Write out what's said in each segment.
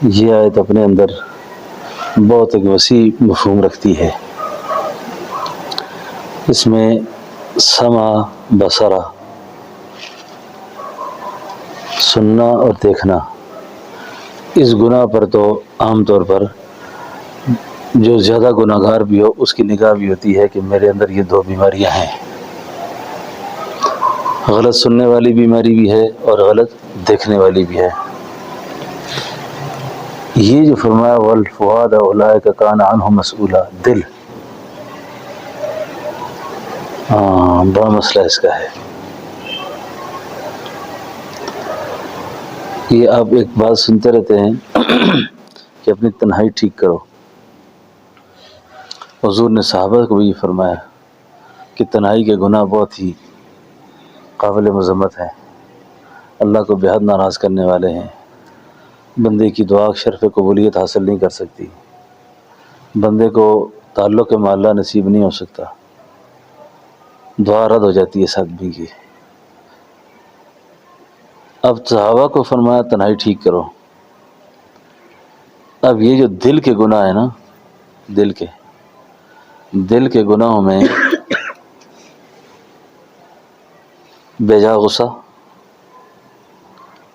یہ آیت اپنے اندر بہت ایک وسیع مفہوم رکھتی ہے۔ اس میں سمع، بصرہ، سننا اور دیکھنا، اس گناہ پر تو عام طور پر جو زیادہ گناہ گار بھی ہو اس کی نگاہ بھی ہوتی ہے کہ میرے اندر یہ دو بیماریاں ہیں، غلط سننے والی بیماری بھی ہے اور غلط دیکھنے والی بھی ہے۔ یہ جو فرمایا والفؤاد اولئک کان عنہ مسئولا، دل بڑا مسئلہ اس کا ہے۔ یہ آپ ایک بات سنتے رہتے ہیں کہ اپنی تنہائی ٹھیک کرو۔ حضور نے صحابہ کو بھی یہ فرمایا کہ تنہائی کے گناہ بہت ہی قابل مذمت ہیں، اللہ کو بے حد ناراض کرنے والے ہیں۔ بندے کی دعا شرف قبولیت حاصل نہیں کر سکتی، بندے کو تعلق مع اللہ نصیب نہیں ہو سکتا، دعا رد ہو جاتی ہے اس آدمی کی۔ اب صحابہ کو فرمایا تنہائی ٹھیک کرو۔ اب یہ جو دل کے گناہ ہیں نا، دل کے گناہوں میں بیجا غصہ،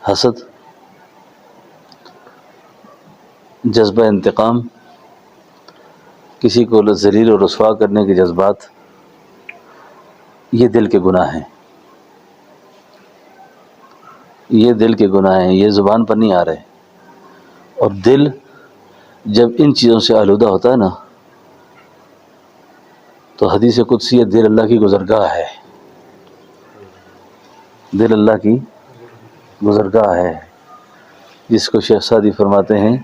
حسد، جذبہ انتقام، کسی کو ذلیل و رسوا کرنے کے جذبات، یہ دل کے گناہ ہیں، یہ دل کے گناہ ہیں، یہ زبان پر نہیں آ رہے۔ اور دل جب ان چیزوں سے آلودہ ہوتا ہے نا تو حدیث قدسی ہے، دل اللہ کی گزرگاہ ہے، دل اللہ کی گزرگاہ ہے، جس کو شیخ سعدی فرماتے ہیں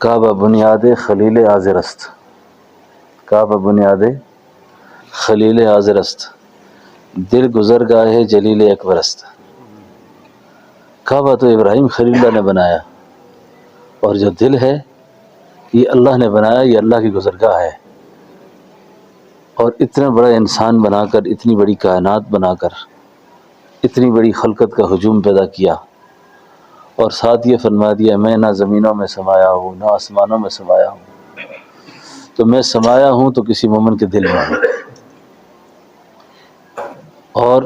کعبہ بنیاد خلیل عاذر است، کعبہ بنیاد خلیل عاذر است، دل گزرگاہ جلیل اکبر است۔ کعبہ تو ابراہیم خلیل اللہ نے بنایا، اور جو دل ہے یہ اللہ نے بنایا، یہ اللہ کی گزرگاہ ہے۔ اور اتنا بڑا انسان بنا کر، اتنی بڑی کائنات بنا کر، اتنی بڑی خلقت کا ہجوم پیدا کیا، اور ساتھ یہ فرما دیا میں نہ زمینوں میں سمایا ہوں نہ آسمانوں میں سمایا ہوں، تو میں سمایا ہوں تو کسی مومن کے دل میں ہوں۔ اور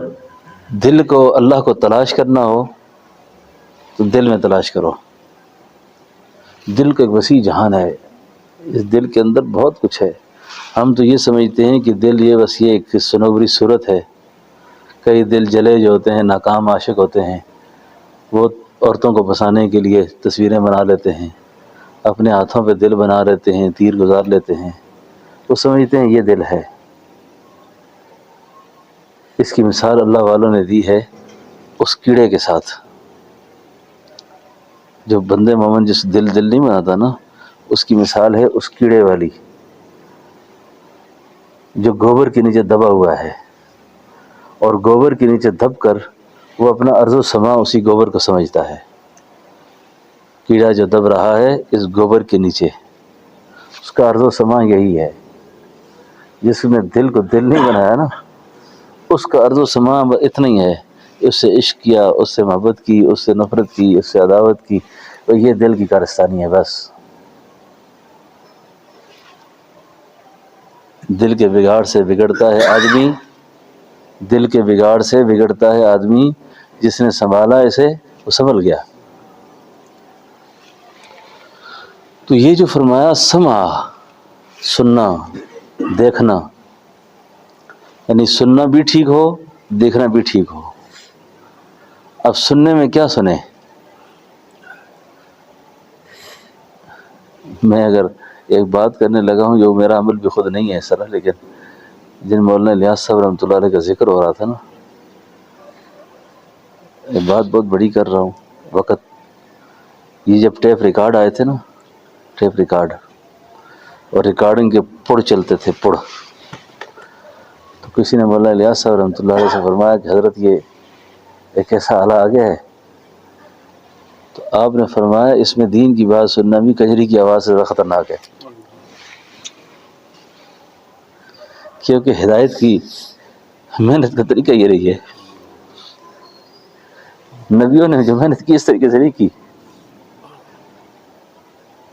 دل کو، اللہ کو تلاش کرنا ہو تو دل میں تلاش کرو۔ دل کا ایک وسیع جہان ہے، اس دل کے اندر بہت کچھ ہے۔ ہم تو یہ سمجھتے ہیں کہ دل یہ بس یہ ایک سنوری صورت ہے۔ کئی دل جلے جو ہوتے ہیں، ناکام عاشق ہوتے ہیں، وہ عورتوں کو بسانے کے لیے تصویریں بنا لیتے ہیں، اپنے ہاتھوں پہ دل بنا لیتے ہیں، تیر گزار لیتے ہیں، وہ سمجھتے ہیں یہ دل ہے۔ اس کی مثال اللہ والوں نے دی ہے اس کیڑے کے ساتھ۔ جو بندے مومن جس دل نہیں بناتا نا، اس کی مثال ہے اس کیڑے والی جو گوبر کے نیچے دبا ہوا ہے، اور گوبر کے نیچے دب کر وہ اپنا ارض و سما اسی گوبر کو سمجھتا ہے۔ کیڑا جو دب رہا ہے اس گوبر کے نیچے، اس کا ارض و سما یہی ہے۔ جس نے دل کو دل نہیں بنایا نا، اس کا ارض و سما اتنا ہی ہے، اس سے عشق کیا، اس سے محبت کی، اس سے نفرت کی، اس سے عداوت کی، تو یہ دل کی کارستانی ہے بس۔ دل کے بگاڑ سے بگڑتا ہے آدمی، دل کے بگاڑ سے بگڑتا ہے آدمی، جس نے سنبھالا اسے وہ سنبھل گیا۔ تو یہ جو فرمایا سمع، سننا، دیکھنا، یعنی سننا بھی ٹھیک ہو، دیکھنا بھی ٹھیک ہو۔ اب سننے میں کیا سنیں؟ میں اگر ایک بات کرنے لگا ہوں جو میرا عمل بھی خود نہیں ہے اس طرح، لیکن جن مولانا الیاس صاحب رحمۃ اللہ علیہ کا ذکر ہو رہا تھا نا، ایک بات بہت بڑی کر رہا ہوں وقت، یہ جب ٹیپ ریکارڈ آئے تھے نا، ٹیپ ریکارڈ اور ریکارڈنگ کے پڑ چلتے تھے، پڑ، تو کسی نے مولانا الیاس صاحب رحمۃ اللہ علیہ سے فرمایا کہ حضرت یہ ایک ایسا آلہ آ گیا ہے، تو آپ نے فرمایا اس میں دین کی بات سننا بھی کجری کی آواز سے زیادہ خطرناک ہے، کیونکہ ہدایت کی محنت کا طریقہ یہ رہی ہے، نبیوں نے جو محنت کی اس طریقے سے نہیں کی۔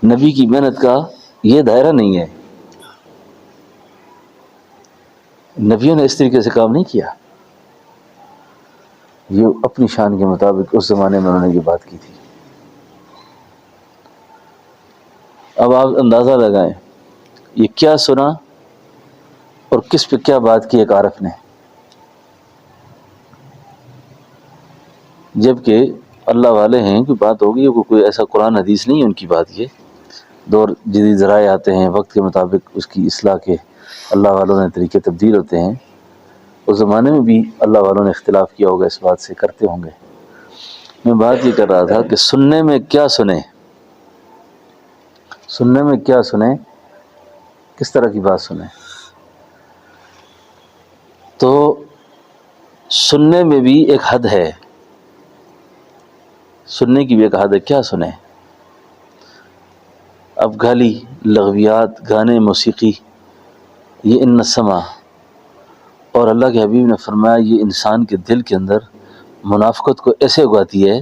نبی کی محنت کا یہ دائرہ نہیں ہے. نبیوں نے اس طریقے سے کام نہیں کیا. یہ اپنی شان کے مطابق اس زمانے میں انہوں نے یہ بات کی تھی. اب آپ اندازہ لگائیں یہ کیا سنا اور کس پہ کیا بات کی ایک عارف نے. جبکہ اللہ والے ہیں کہ بات ہوگی، کوئی ایسا قرآن حدیث نہیں ہے ان کی بات. یہ دور جدید ذرائع آتے ہیں، وقت کے مطابق اس کی اصلاح کے اللہ والوں نے طریقے تبدیل ہوتے ہیں. اس زمانے میں بھی اللہ والوں نے اختلاف کیا ہوگا، اس بات سے کرتے ہوں گے. میں بات یہ کر رہا تھا کہ سننے میں کیا سنیں، سننے میں کیا سنیں، کس طرح کی بات سنیں. تو سننے میں بھی ایک حد ہے، سننے کی بھی ایک حد ہے. کیا سنیں؟ اب گالی، لغویات، گانے، موسیقی، یہ ان السمع، اور اللہ کے حبیب نے فرمایا یہ انسان کے دل کے اندر منافقت کو ایسے اگاتی ہے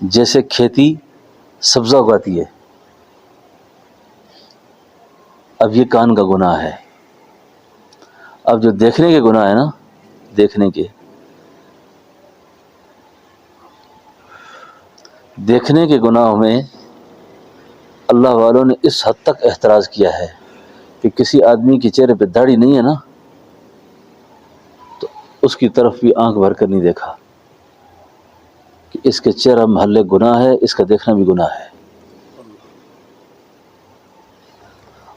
جیسے کھیتی سبزہ اگاتی ہے. اب یہ کان کا گناہ ہے. اب جو دیکھنے کے گناہ ہے نا، دیکھنے کے گناہوں میں اللہ والوں نے اس حد تک احتراز کیا ہے کہ کسی آدمی کے چہرے پہ داڑھی نہیں ہے نا تو اس کی طرف بھی آنکھ بھر کر نہیں دیکھا کہ اس کے چہرہ محل گناہ ہے، اس کا دیکھنا بھی گناہ ہے.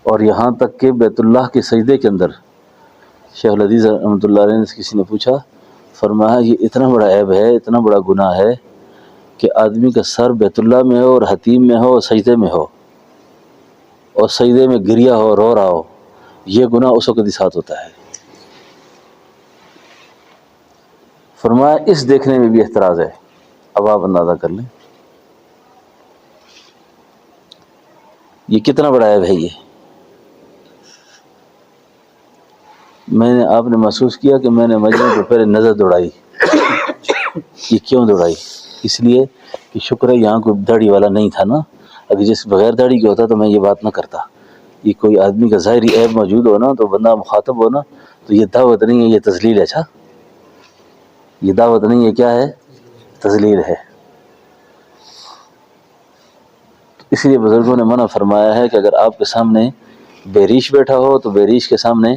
اور یہاں تک کہ بیت اللہ کے سجدے کے اندر شیخ الحدیث رحمۃ اللہ علیہ نے کسی نے پوچھا، فرمایا یہ اتنا بڑا عیب ہے، اتنا بڑا گناہ ہے کہ آدمی کا سر بیت اللہ میں ہو اور حتیم میں ہو اور سجدے میں ہو اور سجدے میں گریا ہو، رو رہا ہو، یہ گناہ اس وقت ہی ساتھ ہوتا ہے. فرمایا اس دیکھنے میں بھی احتراز ہے. اب آپ اندازہ کر لیں یہ کتنا بڑا عیب ہے. یہ میں نے، آپ نے محسوس کیا کہ میں نے مجمع کو پہلے نظر دوڑائی. یہ کیوں دوڑائی؟ اس لیے کہ شکر ہے یہاں کوئی داڑھی والا نہیں تھا نا. اگر جس بغیر داڑھی کے ہوتا تو میں یہ بات نہ کرتا. یہ کوئی آدمی کا ظاہری عیب موجود ہو نا تو بندہ مخاطب ہو نا تو یہ دعوت نہیں ہے، یہ تذلیل ہے. اچھا یہ دعوت نہیں ہے، کیا ہے؟ تذلیل ہے. اس لیے بزرگوں نے منع فرمایا ہے کہ اگر آپ کے سامنے بے ریش بیٹھا ہو تو بے ریش کے سامنے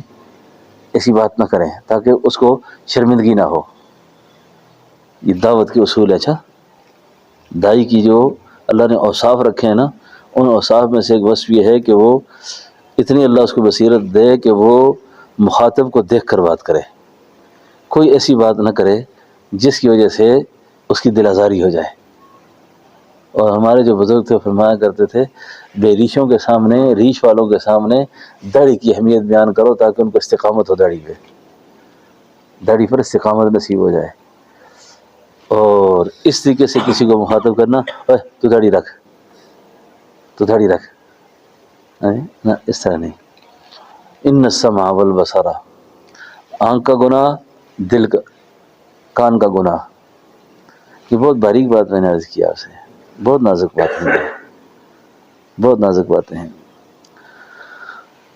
ایسی بات نہ کریں تاکہ اس کو شرمندگی نہ ہو. یہ دعوت کے اصول ہے. اچھا دائی کی جو اللہ نے اوصاف رکھے ہیں نا، ان اوصاف میں سے ایک وصف یہ ہے کہ وہ اتنی اللہ اس کو بصیرت دے کہ وہ مخاطب کو دیکھ کر بات کرے. کوئی ایسی بات نہ کرے جس کی وجہ سے اس کی دل آزاری ہو جائے. اور ہمارے جو بزرگ تھے فرمایا کرتے تھے بے ریشوں کے سامنے، ریش والوں کے سامنے داڑھی کی اہمیت بیان کرو تاکہ ان کو استقامت ہو، داڑھی پر استقامت نصیب ہو جائے. اور اس طریقے سے کسی کو مخاطب کرنا، اے تو داڑھی رکھ، تو داڑھی رکھ، نہ اس طرح نہیں. ان السمع والبصر، آنکھ کا گناہ، دل کا، کان کا گناہ. یہ بہت باریک بات میں نے عرض کیا آپ سے، بہت نازک باتیں ہیں، بہت نازک باتیں ہیں.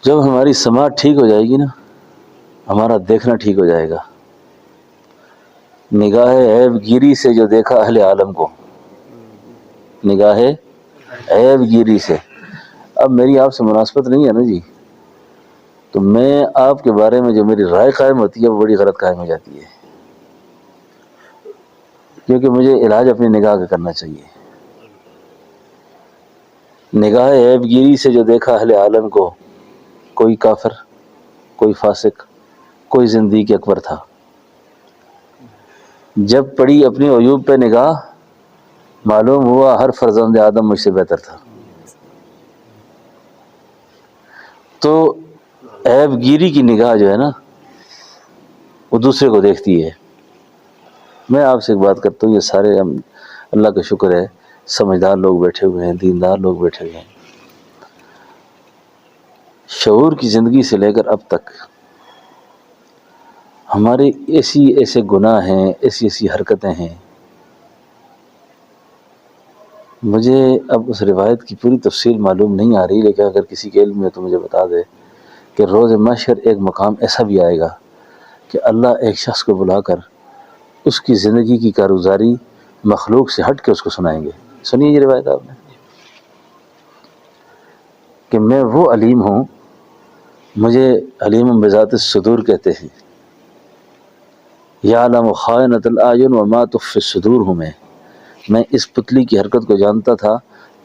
جب ہماری سماعت ٹھیک ہو جائے گی نا، ہمارا دیکھنا ٹھیک ہو جائے گا. نگاہ عیب گیری سے جو دیکھا اہل عالم کو، نگاہ عیب گیری سے. اب میری آپ سے مناسبت نہیں ہے نا جی، تو میں آپ کے بارے میں جو میری رائے قائم ہوتی ہے وہ بڑی غلط قائم ہو جاتی ہے، کیونکہ مجھے علاج اپنی نگاہ کا کرنا چاہیے. نگاہ عیب گیری سے جو دیکھا اہل عالم کو، کوئی کافر، کوئی فاسق، کوئی زندیق اکبر تھا. جب پڑی اپنی عیوب پہ نگاہ، معلوم ہوا ہر فرزند آدم مجھ سے بہتر تھا. تو عیب گیری کی نگاہ جو ہے نا وہ دوسرے کو دیکھتی ہے. میں آپ سے ایک بات کرتا ہوں، یہ سارے اللہ کا شکر ہے سمجھدار لوگ بیٹھے ہوئے ہیں، دیندار لوگ بیٹھے ہوئے ہیں. شعور کی زندگی سے لے کر اب تک ہمارے ایسے گناہ ہیں، ایسی حرکتیں ہیں مجھے اب اس روایت کی پوری تفصیل معلوم نہیں آ رہی، لیکن اگر کسی کے علم میں تو مجھے بتا دے کہ روز محشر ایک مقام ایسا بھی آئے گا کہ اللہ ایک شخص کو بلا کر اس کی زندگی کی کارگزاری مخلوق سے ہٹ کے اس کو سنائیں گے۔ سنیے یہ روایت آپ نے کہ میں وہ علیم ہوں، مجھے علیم بذات الصدور کہتے ہیں، یعلم خائنۃ الاعین وما تخفی الصدور ہوں میں اس پتلی کی حرکت کو جانتا تھا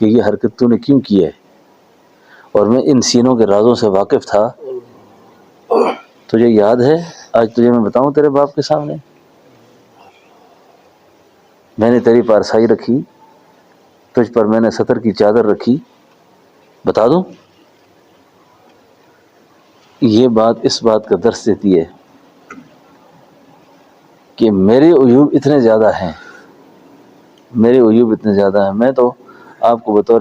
کہ یہ حرکت تو نے کیوں کی ہے، اور میں ان سینوں کے رازوں سے واقف تھا۔ تجھے یاد ہے آج تجھے میں بتاؤں تیرے باپ کے سامنے، میں نے تیری پارسائی رکھی، تجھ پر میں نے ستر کی چادر رکھی، بتا دوں؟ یہ بات اس بات کا درس دیتی ہے کہ میرے عیوب اتنے زیادہ ہیں، میرے عیوب اتنے زیادہ ہیں۔ میں تو آپ کو بطور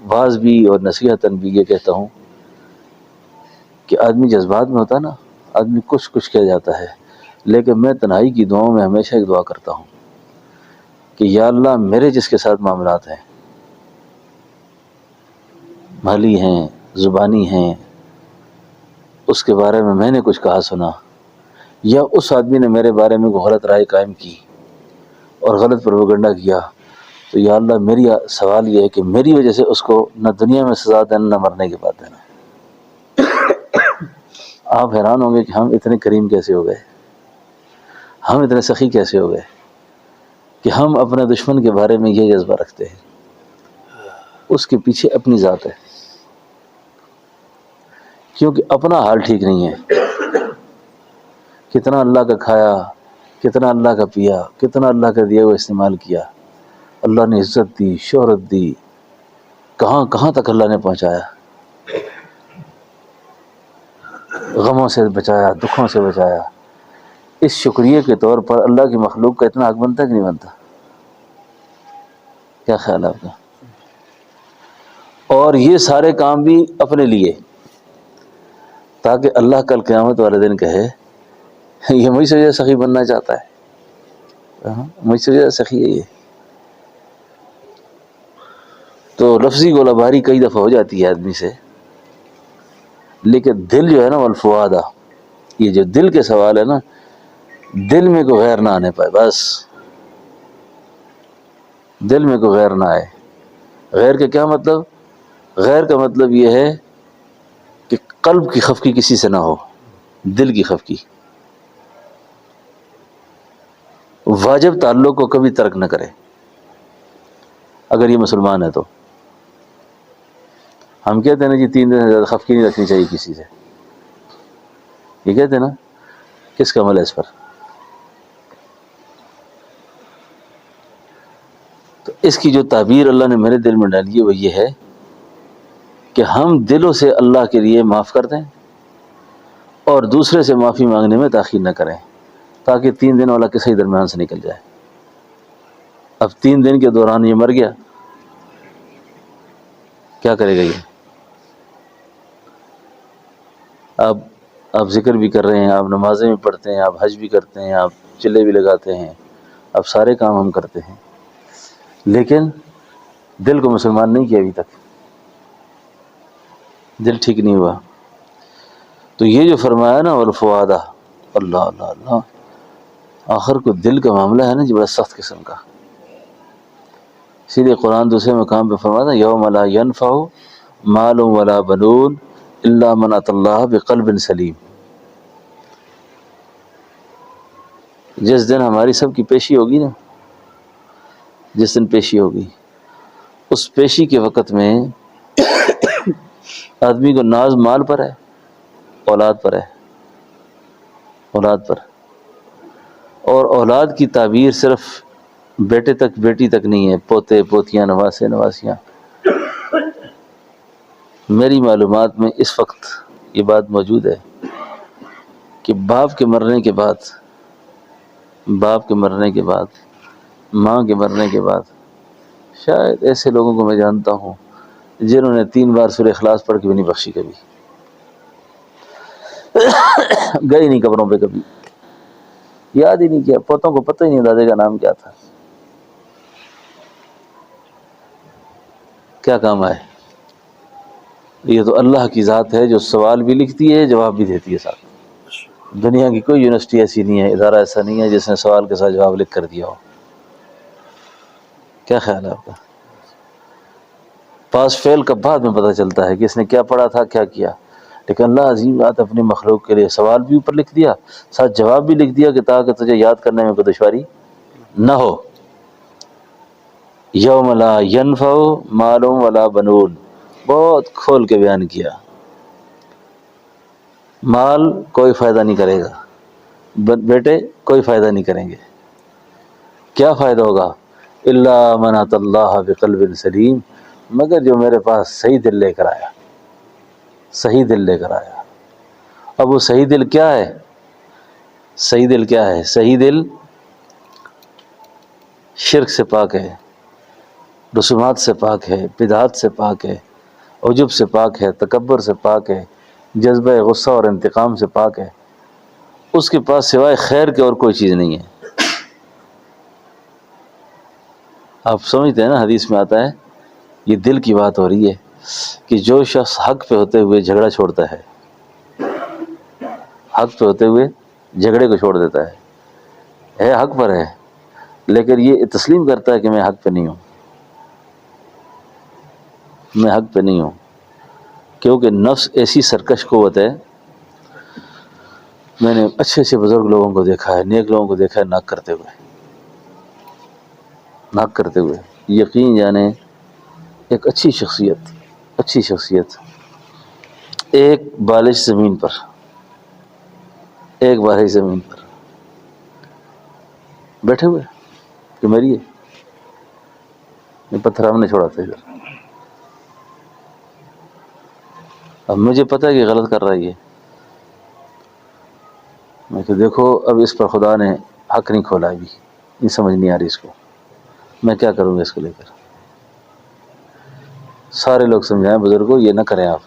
واعظ بھی اور نصیحتاً بھی یہ کہتا ہوں کہ آدمی جذبات میں ہوتا ہے نا، آدمی کچھ کہہ جاتا ہے، لیکن میں تنہائی کی دعاؤں میں ہمیشہ ایک دعا کرتا ہوں کہ یا اللہ میرے جس کے ساتھ معاملات ہیں، مالی ہیں، زبانی ہیں، اس کے بارے میں نے کچھ کہا سنا، یا اس آدمی نے میرے بارے میں کوئی غلط رائے قائم کی اور غلط پروپیگنڈا کیا، تو یا اللہ میری سوال یہ ہے کہ میری وجہ سے اس کو نہ دنیا میں سزا دینا نہ مرنے کے بعد دینا۔ آپ حیران ہوں گے کہ ہم اتنے کریم کیسے ہو گئے، ہم اتنے سخی کیسے ہو گئے کہ ہم اپنے دشمن کے بارے میں یہ جذبہ رکھتے ہیں، اس کے پیچھے اپنی ذات ہے، کیونکہ اپنا حال ٹھیک نہیں ہے۔ کتنا اللہ کا کھایا، کتنا اللہ کا پیا، کتنا اللہ کا دیا ہوا استعمال کیا، اللہ نے عزت دی، شہرت دی، کہاں کہاں تک اللہ نے پہنچایا، غموں سے بچایا، دکھوں سے بچایا۔ اس شکریہ کے طور پر اللہ کی مخلوق کا اتنا حق بنتا کہ نہیں بنتا؟ کیا خیال ہے آپ کا؟ اور یہ سارے کام بھی اپنے لیے، تاکہ اللہ کل قیامت والے دن کہے یہ مجھ سے زیادہ سخی بننا چاہتا ہے، مجھ سے زیادہ سخی ہے یہ۔ تو لفظی گولہ باری کئی دفعہ ہو جاتی ہے آدمی سے، لیکن دل جو ہے نا والفؤاد، یہ جو دل کے سوال ہے نا، دل میں کوئی غیر نہ آنے پائے، بس دل میں کوئی غیر نہ آئے۔ غیر کا کیا مطلب؟ غیر کا مطلب یہ ہے کہ قلب کی خفقی کسی سے نہ ہو، دل کی خفقی، واجب تعلق کو کبھی ترک نہ کرے۔ اگر یہ مسلمان ہے تو ہم کہتے ہیں نا جی 3 دن سے زیادہ خفقی نہیں رکھنی چاہیے کسی سے، یہ کہتے ہیں نا، کس کا عمل ہے اس پر؟ تو اس کی جو تعبیر اللہ نے میرے دل میں ڈالی ہے وہ یہ ہے کہ ہم دلوں سے اللہ کے لیے معاف کر دیں اور دوسرے سے معافی مانگنے میں تاخیر نہ کریں، تاکہ 3 دن والا کسی درمیان سے نکل جائے۔ اب 3 دن کے دوران یہ مر گیا، کیا کرے گا یہ؟ آپ ذکر بھی کر رہے ہیں، آپ نمازیں بھی پڑھتے ہیں، آپ حج بھی کرتے ہیں، آپ چلے بھی لگاتے ہیں، اب سارے کام ہم کرتے ہیں، لیکن دل کو مسلمان نہیں کیا ابھی تک، دل ٹھیک نہیں ہوا۔ تو یہ جو فرمایا نا والفؤاد، اللہ اللہ اللہ، آخر کو دل کا معاملہ ہے نا جو بڑا سخت قسم کا۔ اسی لیے قرآن دوسرے مقام پہ فرماتا ہے یوم لا ینفع مال ولا بنون الا من اتى اللہ بقلب سلیم۔ جس دن ہماری سب کی پیشی ہوگی نا، جس دن پیشی ہوگی، اس پیشی کے وقت میں آدمی کو ناز مال پر ہے، اولاد پر ہے، اولاد پر، اور اولاد کی تعبیر صرف بیٹے تک بیٹی تک نہیں ہے، پوتے پوتیاں نواسے نواسیاں۔ میری معلومات میں اس وقت یہ بات موجود ہے کہ باپ کے مرنے کے بعد، باپ کے مرنے کے بعد، ماں کے مرنے کے بعد، شاید ایسے لوگوں کو میں جانتا ہوں جنہوں نے 3 بار سورہ اخلاص پڑھ کے بھی نہیں بخشی، کبھی گئے نہیں قبروں پہ، کبھی یاد ہی نہیں کیا، پوتوں کو پتہ ہی نہیں دادے کا نام کیا تھا۔ کیا کام آئے؟ یہ تو اللہ کی ذات ہے جو سوال بھی لکھتی ہے جواب بھی دیتی ہے ساتھ. دنیا کی کوئی یونیورسٹی ایسی نہیں ہے، ادارہ ایسا نہیں ہے جس نے سوال کے ساتھ جواب لکھ کر دیا ہو. کیا خیال ہے آپ کا؟ پاس فیل کا بعد میں پتہ چلتا ہے کہ اس نے کیا پڑھا تھا، کیا کیا. لیکن اللہ عظیم بات اپنی مخلوق کے لیے سوال بھی اوپر لکھ دیا، ساتھ جواب بھی لکھ دیا کہ تاکہ تجھے یاد کرنے میں کوئی دشواری نہ ہو. یوم لا ینفع مال ولا بنون، بہت کھول کے بیان کیا. مال کوئی فائدہ نہیں کرے گا، بیٹے کوئی فائدہ نہیں کریں گے. کیا فائدہ ہوگا؟ الا من اتى اللہ بقلب سلیم، مگر جو میرے پاس صحیح دل لے کر آیا. صحیح دل لے کر آیا. اب وہ صحیح دل کیا ہے؟ صحیح دل کیا ہے؟ صحیح دل شرک سے پاک ہے، رسومات سے پاک ہے، بدعات سے پاک ہے، عجب سے پاک ہے، تکبر سے پاک ہے، جذبہ غصہ اور انتقام سے پاک ہے. اس کے پاس سوائے خیر کے اور کوئی چیز نہیں ہے. آپ سمجھتے ہیں نا، حدیث میں آتا ہے، یہ دل کی بات ہو رہی ہے کہ جو شخص حق پہ ہوتے ہوئے جھگڑا چھوڑتا ہے، حق پہ ہوتے ہوئے جھگڑے کو چھوڑ دیتا ہے حق پر ہے، لیکن یہ تسلیم کرتا ہے کہ میں حق پہ نہیں ہوں، میں حق پہ نہیں ہوں. کیونکہ نفس ایسی سرکش قوت ہے. میں نے اچھے اچھے بزرگ لوگوں کو دیکھا ہے، نیک لوگوں کو دیکھا ہے ناک کرتے ہوئے، ناک کرتے ہوئے. یقین جانے ایک اچھی شخصیت ایک بالش زمین پر بیٹھے ہوئے کہ میری ہے، یہ پتھر ہم نے چھوڑا تھا ادھر. اب مجھے پتہ ہے کہ غلط کر رہا ہے یہ، میں کہ دیکھو اب اس پر خدا نے حق نہیں کھولا، ابھی نہیں سمجھ نہیں آ رہی اس کو، میں کیا کروں گا اس کو لے کر. سارے لوگ سمجھائیں بزرگوں یہ نہ کریں، آپ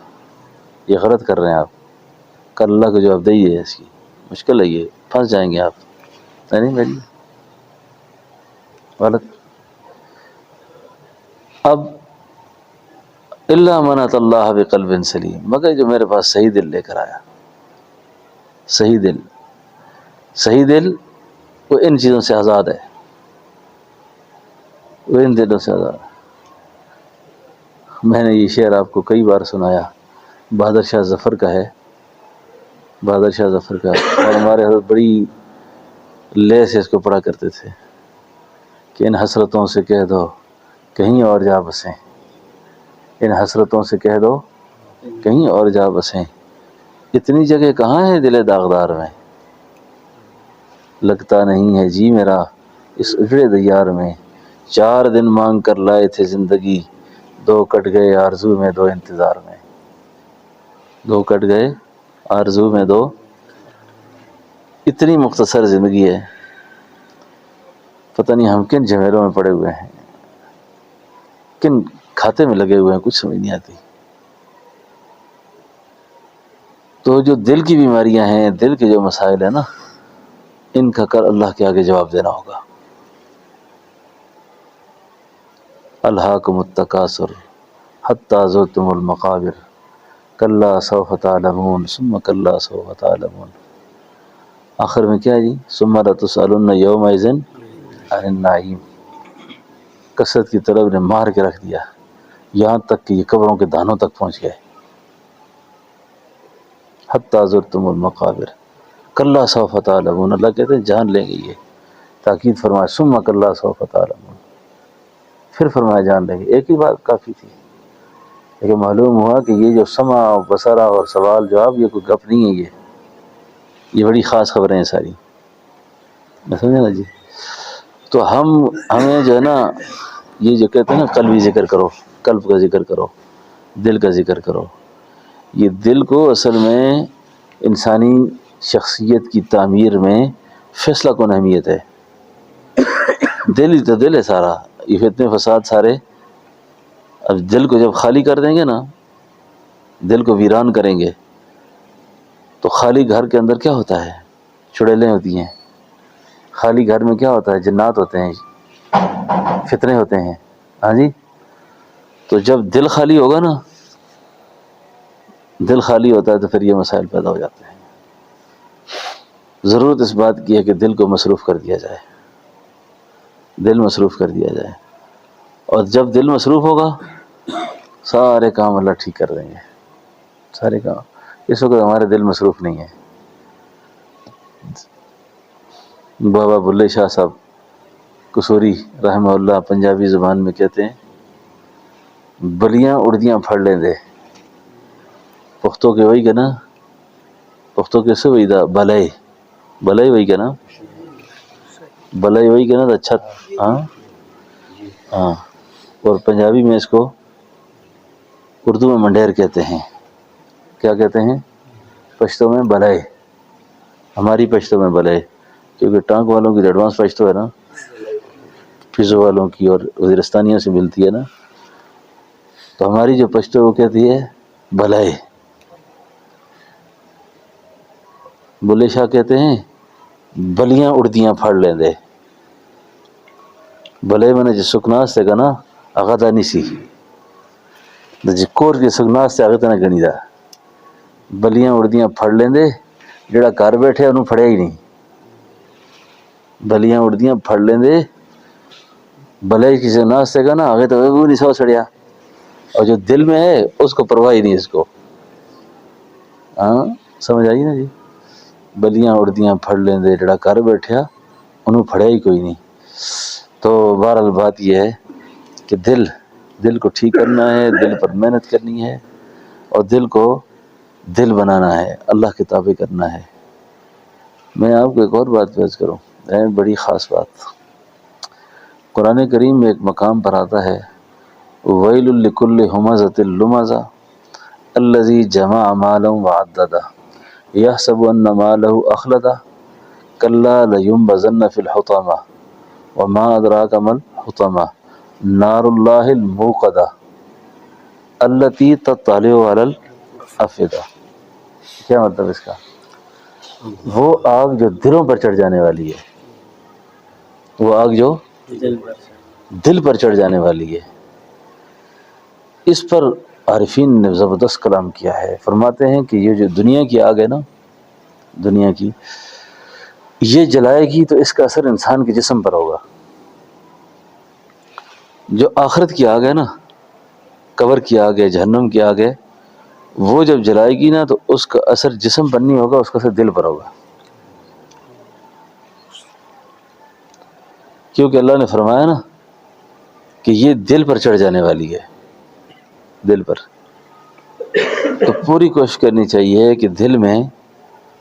یہ غلط کر رہے ہیں، آپ کل اللہ کو جواب دہی ہے، اس کی مشکل ہے، یہ پھنس جائیں گے آپ. نہیں میری غلط. اب الا من اتى اللہ بقلب سلیم، مگر جو میرے پاس صحیح دل لے کر آیا. صحیح دل وہ ان چیزوں سے آزاد ہے، وہ ان دلوں سے آزاد ہے. میں نے یہ شعر آپ کو کئی بار سنایا، بہادر شاہ ظفر کا ہے، بہادر شاہ ظفر کا. اور ہمارے حضرت بڑی لے سے اس کو پڑھا کرتے تھے کہ ان حسرتوں سے کہہ دو کہیں اور جا بسیں، ان حسرتوں سے کہہ دو کہیں اور جا بسیں، اتنی جگہ کہاں ہے دل داغدار میں، لگتا نہیں ہے جی میرا اس اجڑے دیار میں. 4 دن مانگ کر لائے تھے زندگی، 2 کٹ گئے آرزو میں 2 انتظار میں. 2 کٹ گئے آرزو میں 2. اتنی مختصر زندگی ہے، پتہ نہیں ہم کن جھمیلوں میں پڑے ہوئے ہیں، کن کھاتے میں لگے ہوئے ہیں، کچھ سمجھ نہیں آتی. تو جو دل کی بیماریاں ہیں، دل کے جو مسائل ہیں نا، ان کا کر اللہ کے آگے جواب دینا ہوگا. الہاکم التکاثر حتی زرتم المقابر کلا سوف تعلمون ثم کلا سوف تعلمون. آخر میں کیا جی؟ ثم لتسألن یومئذ عن النعیم. کثرت کی طلب نے مار کے رکھ دیا، یہاں تک کہ یہ قبروں کے دانوں تک پہنچ گئے. حتی زرتم المقابر کلا سوف تعلمون، اللہ کہتے ہیں جان لیں گے. یہ تاکید فرمایا ثم کلا سوف تعلمون، پھر فرمایا جان لیں گے. ایک ہی بات کافی تھی، لیکن معلوم ہوا کہ یہ جو سمع و بصرہ اور سوال جواب یہ کوئی گپ نہیں ہے، یہ بڑی خاص خبریں ہیں ساری. میں سمجھا نا جی؟ تو ہمیں جو ہے نا، یہ جو کہتے ہیں نا قلبی ذکر کرو، قلب کا ذکر کرو، دل کا ذکر کرو. یہ دل کو اصل میں انسانی شخصیت کی تعمیر میں فیصلہ کن اہمیت ہے. دل ہی تو دل ہے سارا، یہ فتنے فساد سارے. اب دل کو جب خالی کر دیں گے نا، دل کو ویران کریں گے، تو خالی گھر کے اندر کیا ہوتا ہے؟ چڑیلیں ہوتی ہیں. خالی گھر میں کیا ہوتا ہے؟ جنات ہوتے ہیں، فتنے ہوتے ہیں. ہاں جی، تو جب دل خالی ہوگا نا، دل خالی ہوتا ہے تو پھر یہ مسائل پیدا ہو جاتے ہیں۔ ضرورت اس بات کی ہے کہ دل کو مصروف کر دیا جائے، دل مصروف کر دیا جائے، اور جب دل مصروف ہوگا سارے کام اللہ ٹھیک کر دیں گے، سارے کام۔ اس وقت ہمارے دل مصروف نہیں ہے۔ بابا بلے شاہ صاحب قصوری رحمہ اللہ پنجابی زبان میں کہتے ہیں، بلیاں اڑدیاں پھڑ لیں دے، پختوں کے وہی کہ نا، پختوں کے سے وہی دا بلے، بلے وہی کہ نا، بلے وہی کہ نا دا چھت، ہاں ہاں، اور پنجابی میں اس کو اردو میں منڈیر کہتے ہیں۔ کیا کہتے ہیں؟ پشتو میں بلے، ہماری پشتو میں بلے، کیونکہ ٹانک والوں کی ایڈوانس پشتو ہے نا، فضو والوں کی اور وزیرستانیوں سے ملتی ہے نا، تو ہماری جو پشتو وہ کہتی ہے بلے۔ بلے شاہ کہتے ہیں بلیاں اڑدیاں پھڑ لیں دے، بلے میں نے جو سکناس سے کہنا آغا نہیں سی، کور کے سکناس سے آگے نہ گنی دا، بلیاں اڑدیاں پھڑ لیں دے، جڑا گھر بیٹھے انہوں پھڑیا ہی نہیں، بلیاں اڑدیاں پھڑ لیں دے، بلے کی سکناس سے کہنا آگے تو وہ نہیں سو سڑیا، اور جو دل میں ہے اس کو پرواہ ہی نہیں اس کو۔ ہاں سمجھ آئی نا جی؟ بلیاں اڑدیاں پھڑ لیں دے، جڑا گھر بیٹھیا انہوں پھڑیا ہی کوئی نہیں۔ تو بہرحال بات یہ ہے کہ دل کو ٹھیک کرنا ہے، دل پر محنت کرنی ہے، اور دل کو دل بنانا ہے، اللہ کے تابع کرنا ہے۔ میں آپ کو ایک اور بات پیش کروں، بڑی خاص بات۔ قرآن کریم میں ایک مقام پر آتا ہے، وَيْلٌ لِكُلِّ ہُمَزَةٍ لُمَزَةٍ الَّذِي جَمَعَ مَالًا وَعَدَّدَهُ يَحْسَبُ أَنَّ مَالَهُ أَخْلَدَهُ كَلَّا لَيُنبَذَنَّ فِي الْحُطَمَةِ وَمَا أَدْرَاكَ مَا الْحُطَمَةُ نَارُ اللَّهِ الْمُوقَدَةُ الَّتِي تَطَّلِعُ عَلَى الْأَفْئِدَةِ۔ کیا مطلب اس کا؟ وہ آگ جو دلوں پر چڑھ جانے والی ہے، وہ آگ جو دل پر چڑھ جانے والی ہے، اس پر عارفین نے زبردست کلام کیا ہے۔ فرماتے ہیں کہ یہ جو دنیا کی آگ ہے نا، دنیا کی، یہ جلائے گی تو اس کا اثر انسان کے جسم پر ہوگا۔ جو آخرت کی آگ ہے نا، قبر کی آگ ہے، جہنم کی آگ ہے، وہ جب جلائے گی نا تو اس کا اثر جسم پر نہیں ہوگا، اس کا اثر دل پر ہوگا، کیونکہ اللہ نے فرمایا نا کہ یہ دل پر چڑھ جانے والی ہے، دل پر۔ تو پوری کوشش کرنی چاہیے کہ دل میں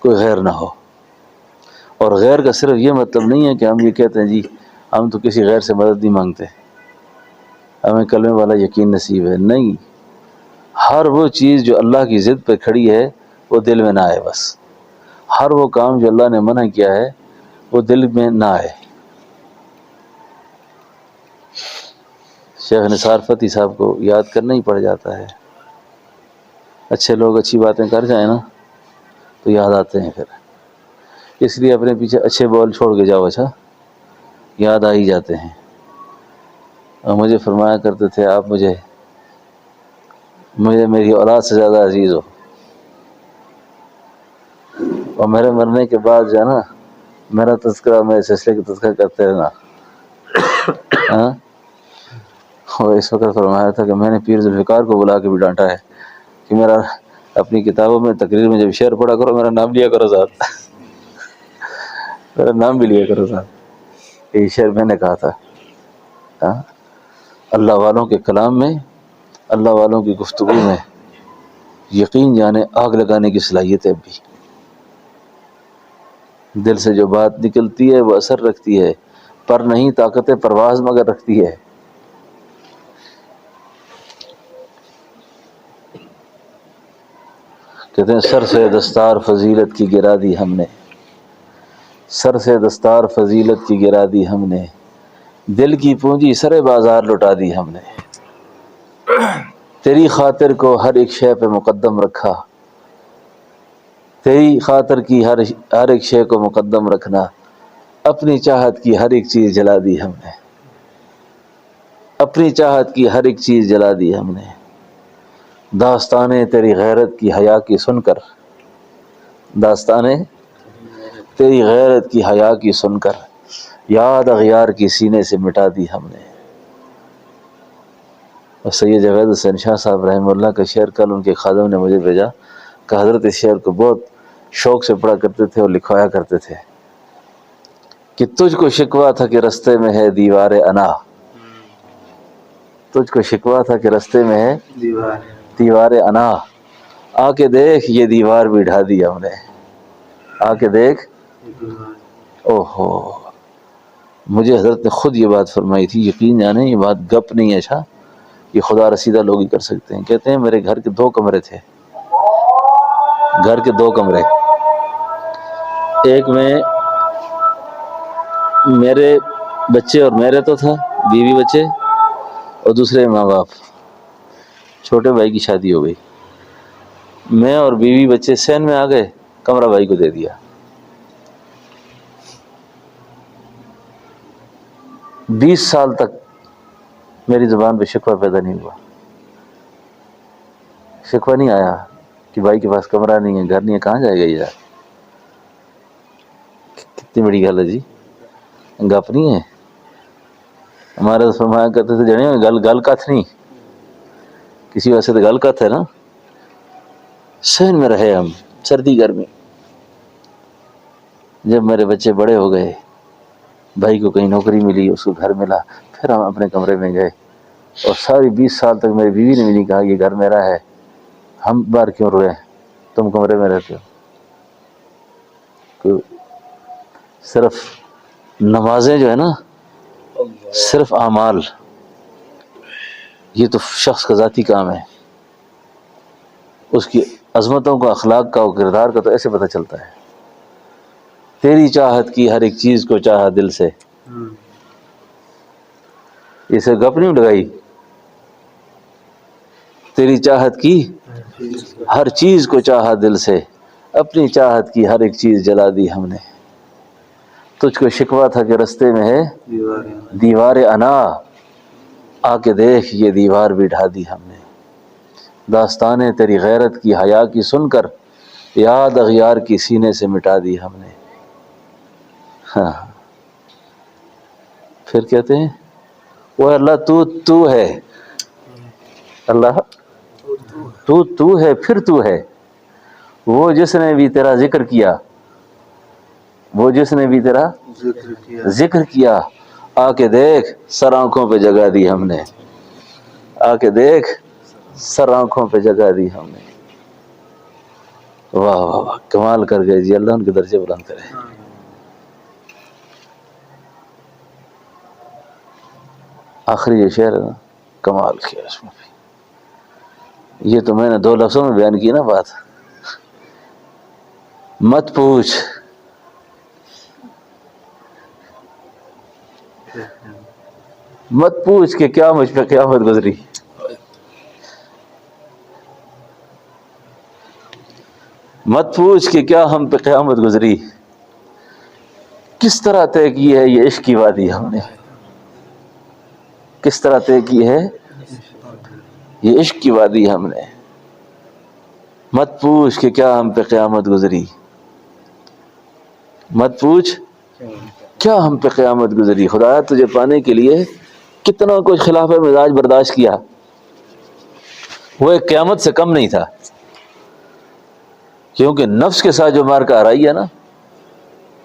کوئی غیر نہ ہو، اور غیر کا صرف یہ مطلب نہیں ہے کہ ہم یہ کہتے ہیں جی ہم تو کسی غیر سے مدد نہیں مانگتے، ہمیں کلمے والا یقین نصیب ہے، نہیں، ہر وہ چیز جو اللہ کی ضد پہ کھڑی ہے وہ دل میں نہ آئے، بس ہر وہ کام جو اللہ نے منع کیا ہے وہ دل میں نہ آئے۔ شیخ نثار فتحی صاحب کو یاد کرنا ہی پڑ جاتا ہے، اچھے لوگ اچھی باتیں کر جائیں نا تو یاد آتے ہیں، پھر اس لیے اپنے پیچھے اچھے بول چھوڑ کے جاؤ، اچھا یاد آ ہی جاتے ہیں۔ اور مجھے فرمایا کرتے تھے آپ مجھے میری اولاد سے زیادہ عزیز ہو، اور میرے مرنے کے بعد جو ہے نا میرا تذکرہ، میرے سلسلے کا تذکرہ کرتے رہنا۔ ہاں، اور اس وقت فرمایا تھا کہ میں نے پیر ذوالفقار کو بلا کے بھی ڈانٹا ہے کہ میرا اپنی کتابوں میں تقریر میں جب شعر پڑھا کرو میرا نام لیا کرو ساتھ، میرا نام بھی لیا کرو ساتھ، یہ شعر میں نے کہا تھا۔ ہاں، اللہ والوں کے کلام میں، اللہ والوں کی گفتگو میں یقین جانے آگ لگانے کی صلاحیت ہے بھی۔ دل سے جو بات نکلتی ہے وہ اثر رکھتی ہے، پر نہیں طاقت پرواز مگر رکھتی ہے۔ کہتے ہیں سر سے دستار فضیلت کی گرا دی ہم نے، سر سے دستار فضیلت کی گرا دی ہم نے، دل کی پونجی سرے بازار لٹا دی ہم نے، تیری خاطر کو ہر ایک شے پہ مقدم رکھا، تیری خاطر کی ہر ایک شے کو مقدم رکھنا، اپنی چاہت کی ہر ایک چیز جلا دی ہم نے، اپنی چاہت کی ہر ایک چیز جلا دی ہم نے، داستانیں تیری غیرت کی حیا کی سن کر، داستانیں تیری غیرت کی حیا کی سن کر، یاد اغیار کی سینے سے مٹا دی ہم نے۔ اور سید جاوید حسین شاہ صاحب رحمہ اللہ کا شعر کل ان کے خادم نے مجھے بھیجا کہ حضرت اس شعر کو بہت شوق سے پڑھا کرتے تھے اور لکھوایا کرتے تھے کہ تجھ کو شکوہ تھا کہ رستے میں ہے دیوار انا، تجھ کو شکوہ تھا کہ رستے میں ہے دیوار انا، آ کے دیکھ یہ دیوار بھی ڈھا دی ہم نے، آ کے دیکھ۔ اوہو، مجھے حضرت نے خود یہ بات فرمائی تھی، یقین جانے یہ بات گپ نہیں ہے، اچھا یہ خدا رسیدہ لوگ ہی کر سکتے ہیں۔ کہتے ہیں میرے گھر کے 2 کمرے تھے، گھر کے 2 کمرے، ایک میں میرے بچے اور میرے تو تھا، بیوی بچے، اور دوسرے ماں باپ۔ چھوٹے بھائی کی شادی ہو گئی، میں اور بیوی بچے سین میں آ گئے، کمرہ بھائی کو دے دیا۔ 20 سال تک میری زبان پہ شکوہ پیدا نہیں ہوا، شکوہ نہیں آیا کہ بھائی کے پاس کمرہ نہیں ہے، گھر نہیں ہے، کہاں جائے گا یہ؟ کتنی بڑی گل ہے جی، گپ نہیں ہے۔ ہمارے فرمایا کرتے تھے جانے گل کتھ نہیں، کسی واسطے تو گل کتھ ہے نا۔ سین میں رہے ہم، سردی گرمی۔ جب میرے بچے بڑے ہو گئے، بھائی کو کہیں نوکری ملی، اس کو گھر ملا، پھر ہم اپنے کمرے میں گئے، اور ساری 20 سال تک میری بیوی نے بھی نہیں کہا یہ گھر میرا ہے، ہم باہر کیوں روئے، تم کمرے میں رہتے ہو۔ صرف نمازیں جو ہے نا، صرف اعمال، یہ تو شخص کا ذاتی کام ہے، اس کی عظمتوں کا، اخلاق کا اور کردار کا تو ایسے پتہ چلتا ہے۔ تیری چاہت کی ہر ایک چیز کو چاہا دل سے، اسے گپ نہیں اٹھائی، تیری چاہت کی ہر چیز کو چاہا دل سے، اپنی چاہت کی ہر ایک چیز جلا دی ہم نے، تجھ کو شکوہ تھا کہ رستے میں ہے دیوار انا، آ کے دیکھ یہ دیوار بھی ڈھا دی ہم نے، داستانیں تیری غیرت کی حیا کی سن کر، یاد اغیار کی سینے سے مٹا دی ہم نے۔ ہاں، پھر کہتے ہیں وہ اللہ تو ہے، اللہ تو ہے، پھر تو ہے، وہ جس نے بھی تیرا ذکر کیا، وہ جس نے بھی تیرا ذکر کیا، آ کے دیکھ سر آنکھوں پہ جگہ دی ہم نے، آ کے دیکھ سر آنکھوں پہ جگہ دی ہم نے۔ واہ واہ واہ، کمال کر گئے جی، اللہ ان کے درجے بلند کرے۔ آخری یہ شعر ہے نا، کمال کیا اس میں بھی، یہ تو میں نے 2 لفظوں میں بیان کی نا بات۔ مت پوچھ مت پوچھ کہ کیا مجھ پہ قیامت گزری، مت پوچھ کہ کیا ہم پہ قیامت گزری، کس طرح طے کی ہے یہ عشق کی وادی ہم نے، کس طرح طے کی ہے یہ عشق کی وادی ہم نے، مت پوچھ کہ کیا ہم پہ قیامت گزری، مت پوچھ کیا ہم پہ قیامت گزری۔ خدایا تجھے پانے کے لیے کتنا کچھ خلاف مزاج برداشت کیا، وہ ایک قیامت سے کم نہیں تھا، کیونکہ نفس کے ساتھ جو مار کا آ رہی ہے نا،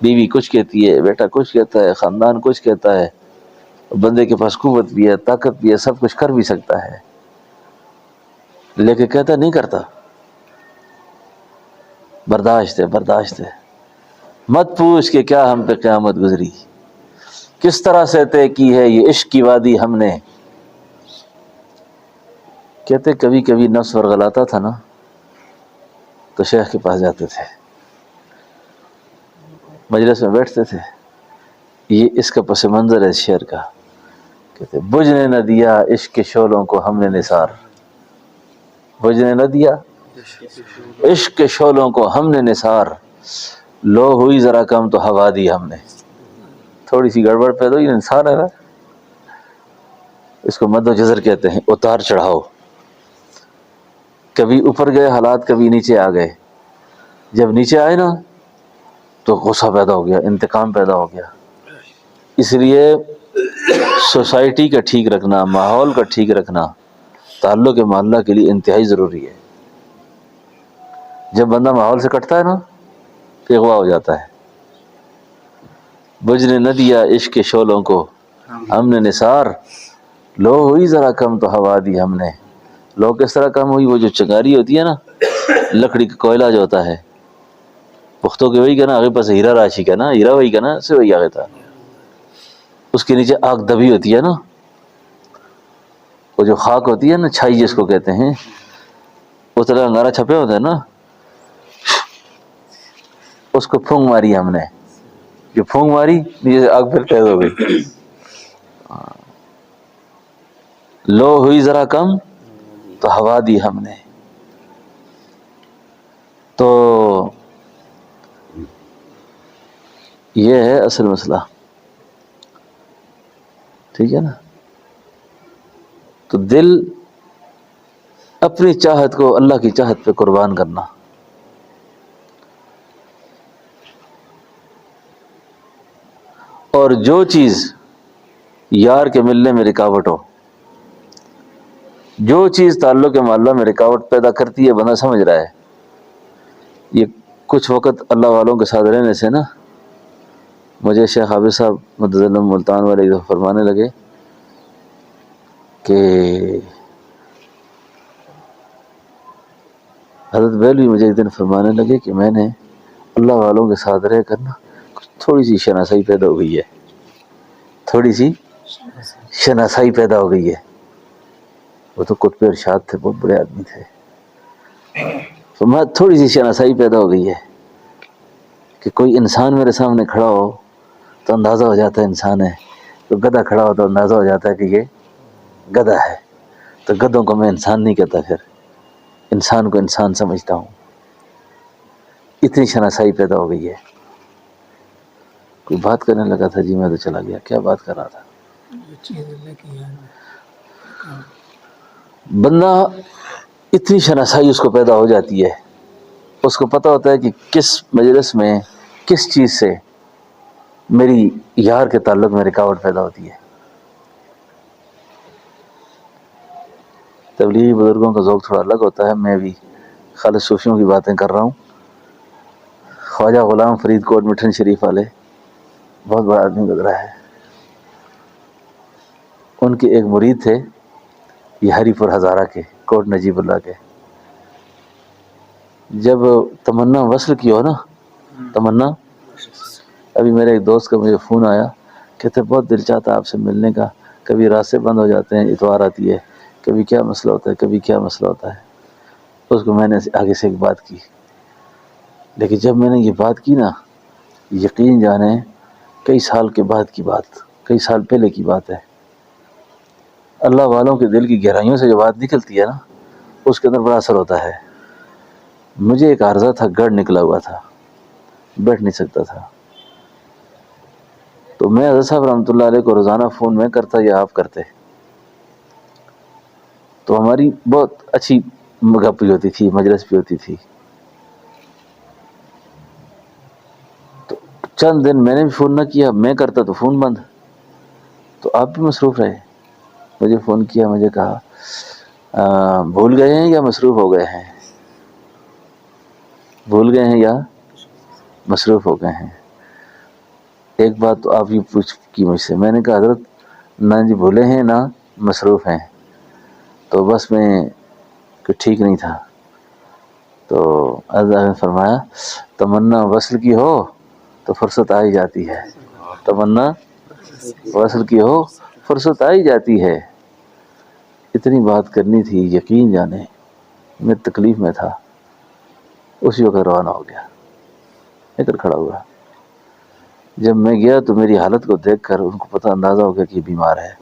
بیوی کچھ کہتی ہے، بیٹا کچھ کہتا ہے، خاندان کچھ کہتا ہے، بندے کے پاس قوت بھی ہے، طاقت بھی ہے، سب کچھ کر بھی سکتا ہے، لیکن کہتا نہیں کرتا، برداشت ہے، برداشت ہے۔ مت پوچھ کہ کیا ہم پہ قیامت گزری، کس طرح سے طے کی ہے یہ عشق کی وادی ہم نے۔ کہتے کبھی کبھی نفس ورغلاتا تھا نا، تو شیخ کے پاس جاتے تھے، مجلس میں بیٹھتے تھے، یہ اس کا پس منظر ہے شعر کا۔ کہتے بجھنے نہ دیا عشق کے شعلوں کو ہم نے نثار، بجھنے نہ دیا عشق کے شعلوں کو ہم نے نثار، لو ہوئی ذرا کم تو ہوا دی ہم نے، تھوڑی سی گڑبڑ پیدا ہوئی، انسان ہے نا، اس کو مد و جزر کہتے ہیں، اتار چڑھاؤ، کبھی اوپر گئے حالات، کبھی نیچے آ گئے. جب نیچے آئے نا تو غصہ پیدا ہو گیا، انتقام پیدا ہو گیا. اس لیے سوسائٹی کا ٹھیک رکھنا، ماحول کا ٹھیک رکھنا تعلق محلہ کے لیے انتہائی ضروری ہے. جب بندہ ماحول سے کٹتا ہے نا تو اغوا ہو جاتا ہے. بجھنے نہ دیا عشق کے شعلوں کو ہم نے نثار، لو ہوئی ذرا کم تو ہوا دی ہم نے. لو کس طرح کم ہوئی؟ وہ جو چنگاری ہوتی ہے نا، لکڑی کا کوئلہ جو ہوتا ہے، پختوں کے وہی کا نا، آگے پاس ہیرا راشی کا نا، ہیرا وہی کا نا، سے وہی آگے تھا. اس کے نیچے آگ دبی ہوتی ہے نا، وہ جو خاک ہوتی ہے نا، چھائی جس کو کہتے ہیں، اس طرح انگارہ چھپے ہوتے ہیں نا، اس کو پھونک ماری ہم نے. جو پھونک ماری نیچے سے آگ پھر تیز ہو گئی. لو ہوئی ذرا کم تو ہوا دی ہم نے. تو یہ ہے اصل مسئلہ، ٹھیک ہے نا. تو دل اپنی چاہت کو اللہ کی چاہت پہ قربان کرنا. اور جو چیز یار کے ملنے میں رکاوٹ ہو، جو چیز تعلق محلہ میں رکاوٹ پیدا کرتی ہے، بندہ سمجھ رہا ہے. یہ کچھ وقت اللہ والوں کے ساتھ رہنے سے نا، مجھے شیخ حافظ صاحب مدد اللہ ملتان والے ایک دفعہ فرمانے لگے کہ حضرت بیلوی مجھے ایک دن فرمانے لگے کہ میں نے اللہ والوں کے ساتھ رہ کر نا تھوڑی سی شناسائی پیدا ہو گئی ہے، تھوڑی سی شناسائی پیدا ہو گئی ہے. وہ تو قطب ارشاد تھے، بہت بڑے آدمی تھے. تو میں تھوڑی سی شناسائی پیدا ہو گئی ہے کہ کوئی انسان میرے سامنے کھڑا ہو تو اندازہ ہو جاتا ہے انسان ہے، تو گدھا کھڑا ہو تو اندازہ ہو جاتا ہے کہ یہ گدھا ہے. تو گدھوں کو میں انسان نہیں کہتا، پھر انسان کو انسان سمجھتا ہوں. اتنی شناسائی پیدا ہو گئی ہے. کوئی بات کرنے لگا تھا جی، میں تو چلا گیا. کیا بات کر رہا تھا؟ بندہ اتنی شناسائی اس کو پیدا ہو جاتی ہے، اس کو پتہ ہوتا ہے کہ کس مجلس میں کس چیز سے میری یار کے تعلق میں رکاوٹ پیدا ہوتی ہے. تبلیغی بزرگوں کا ذوق تھوڑا الگ ہوتا ہے. میں بھی خالص صوفیوں کی باتیں کر رہا ہوں. خواجہ غلام فرید کوٹ مٹھن شریف والے بہت بڑا آدمی گزرا ہے. ان کے ایک مرید تھے، یہ ہری پور ہزارہ کے، کوٹ نجیب اللہ کے. جب تمنا وصل کی ہو نا، تمنا، ابھی میرے ایک دوست کا مجھے فون آیا، کہتے بہت دل چاہتا آپ سے ملنے کا، کبھی راستے بند ہو جاتے ہیں، اتوار آتی ہے، کبھی کیا مسئلہ ہوتا ہے، کبھی کیا مسئلہ ہوتا ہے. اس کو میں نے آگے سے ایک بات کی، لیکن جب میں نے یہ بات کی نا، یقین جانے کئی سال کے بعد کی بات، کئی سال پہلے کی بات ہے. اللہ والوں کے دل کی گہرائیوں سے جو بات نکلتی ہے نا، اس کے اندر بڑا اثر ہوتا ہے. مجھے ایک عارضہ تھا، گڑھ نکلا ہوا تھا، بیٹھ نہیں سکتا تھا. تو میں حضرت صاحب رحمۃ اللہ علیہ کو روزانہ فون میں کرتا یا آپ کرتے، تو ہماری بہت اچھی گپ بھی ہوتی تھی، مجلس بھی ہوتی تھی. تو چند دن میں نے بھی فون نہ کیا، میں کرتا تو فون بند، تو آپ بھی مصروف رہے. مجھے فون کیا، مجھے کہا بھول گئے ہیں یا مصروف ہو گئے ہیں؟ بھول گئے ہیں یا مصروف ہو گئے ہیں؟ ایک بات تو آپ یہ پوچھ کی مجھ سے. میں نے کہا حضرت نہ جی بھولے ہیں نہ مصروف ہیں، تو بس میں کہ ٹھیک نہیں تھا. تو حضرت نے فرمایا تمنا وصل کی ہو تو فرصت آ ہی جاتی ہے، تمنا وصل کی ہو فرصت آ ہی جاتی ہے. اتنی بات کرنی تھی، یقین جانے میں تکلیف میں تھا. اسی وقت روانہ ہو گیا، لے کر کھڑا ہوا. جب میں گیا تو میری حالت کو دیکھ کر ان کو پتہ اندازہ ہو گیا کہ بیمار ہے.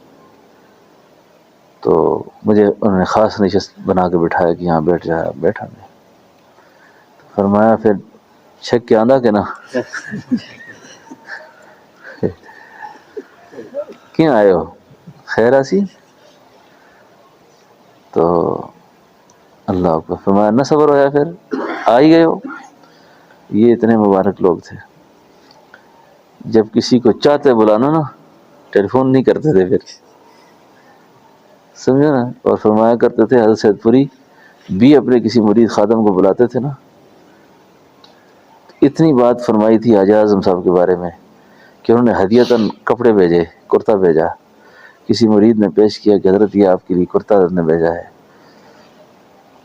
تو مجھے انہوں نے خاص نشست بنا کے بٹھایا کہ یہاں بیٹھ جایا. بیٹھا میں، فرمایا پھر چھک کے آندا کہ نا کیوں آئے ہو؟ خیر آسی؟ تو اللہ کو فرمایا نہ صبر ہوا پھر آ ہی گئے ہو. یہ اتنے مبارک لوگ تھے، جب کسی کو چاہتے بلانا نا ٹیلی فون نہیں کرتے تھے پھر، سمجھے نا. اور فرمایا کرتے تھے حضرت سید پوری بھی اپنے کسی مرید خادم کو بلاتے تھے نا، اتنی بات فرمائی تھی حاجی اعظم صاحب کے بارے میں کہ انہوں نے ہدیتاً کپڑے بھیجے، کرتا بھیجا. کسی مرید نے پیش کیا کہ حضرت یہ آپ کے لیے کرتا نے بھیجا ہے،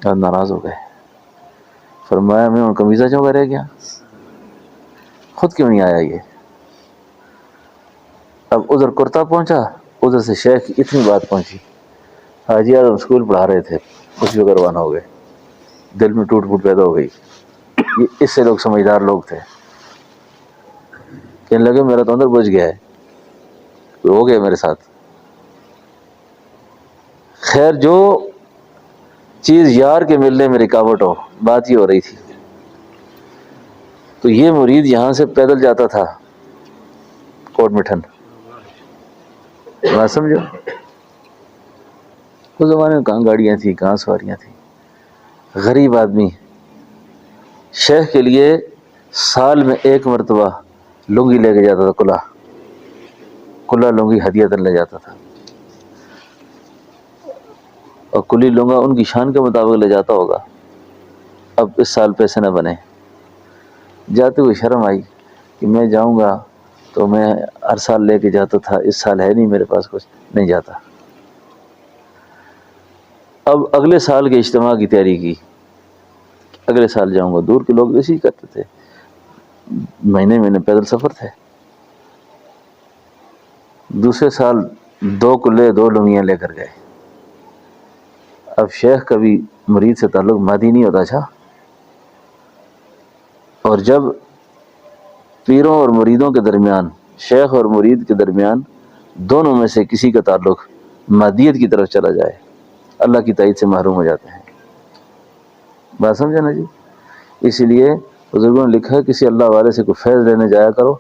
اور ناراض ہو گئے. فرمایا میں ان قمیضہ کیوں رہ گیا، خود کیوں نہیں آیا یہ. اب ادھر کرتا پہنچا، ادھر سے شیخ کی اتنی بات پہنچی. حاجی اعظم اسکول پڑھا رہے تھے، کچھ بھی روانہ ہو گئے، دل میں ٹوٹ پھوٹ پیدا ہو گئی. یہ اس سے لوگ سمجھدار لوگ تھے، کہنے لگے میرا تو اندر بچ گیا ہے، ہو گیا میرے ساتھ. خیر جو چیز یار کے ملنے میں رکاوٹ ہو، بات یہ ہو رہی تھی. تو یہ مرید یہاں سے پیدل جاتا تھا کوٹ مٹھن، بات سمجھو. اس زمانے میں کہاں گاڑیاں تھیں، کہاں سواریاں تھیں. غریب آدمی شیخ کے لیے سال میں ایک مرتبہ لنگی لے کے جاتا تھا، کلا لنگی ہدیتاً لے جاتا تھا. اور کلی لنگا ان کی شان کے مطابق لے جاتا ہوگا. اب اس سال پیسے نہ بنے، جاتے ہوئے شرم آئی کہ میں جاؤں گا تو میں ہر سال لے کے جاتا تھا، اس سال ہے نہیں میرے پاس کچھ، نہیں جاتا. اب اگلے سال کے اجتماع کی تیاری کی، اگلے سال جاؤں گا. دور کے لوگ ایسے ہی کرتے تھے، مہینے پیدل سفر تھے. دوسرے سال 2 کلے 2 لنگیاں لے کر گئے. اب شیخ کا بھی مرید سے تعلق مادی نہیں ہوتا تھا، اور جب پیروں اور مریدوں کے درمیان، شیخ اور مرید کے درمیان دونوں میں سے کسی کا تعلق مادیت کی طرف چلا جائے، اللہ کی تائید سے محروم ہو جاتے ہیں. بات سمجھا نا جی. اسی لیے بزرگوں نے لکھا ہے کسی اللہ والے سے کوئی فیض لینے جایا کرو،